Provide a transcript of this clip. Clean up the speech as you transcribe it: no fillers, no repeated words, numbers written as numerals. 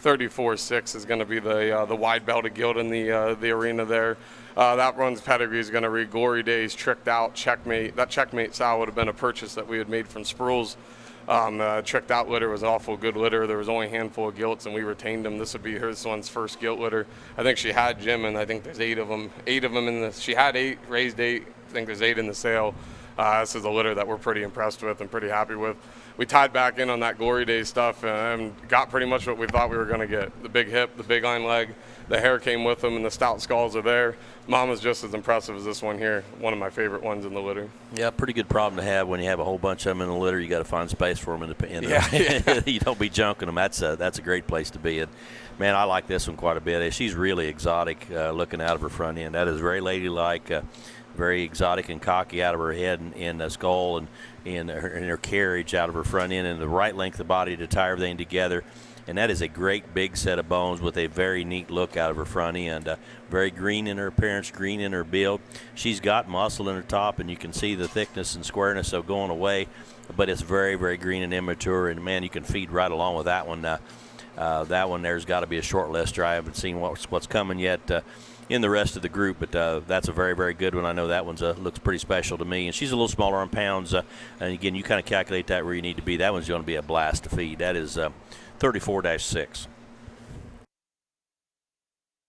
34-6 is going to be the wide belted gilt in the arena there. That run's pedigree is going to read Glory Days, Tricked Out, Checkmate. That Checkmate sow would have been a purchase that we had made from Sproul's. Tricked Out litter was an awful good litter. There was only a handful of gilts, and we retained them. This would be her son's first gilt litter. I think she had Jim, and I think there's 8 of them. 8 of them in the. She had 8, raised 8. I think there's 8 in the sale. This is a litter that we're pretty impressed with and pretty happy with. We tied back in on that Glory Days stuff and got pretty much what we thought we were going to get. The big hip, the big hind leg, the hair came with them, and the stout skulls are there. Mama's just as impressive as this one here, one of my favorite ones in the litter. Yeah, pretty good problem to have when you have a whole bunch of them in the litter. You got to find space for them in the yeah. You don't be junking them. That's a great place to be. And man, I like this one quite a bit. She's really exotic looking out of her front end. That is very ladylike. Very exotic and cocky out of her head and skull and in her carriage out of her front end, and the right length of body to tie everything together. And that is a great big set of bones with a very neat look out of her front end. Very green in her appearance, green in her build. She's got muscle in her top, and you can see the thickness and squareness of going away, but it's very, very green and immature, and man, you can feed right along with that one. That one there's got to be a short lister. I haven't seen what's coming yet in the rest of the group, but that's a very, very good one. I know that one's looks pretty special to me, and she's a little smaller on pounds. And again, you kind of calculate that where you need to be. That one's going to be a blast to feed. That is 34-6.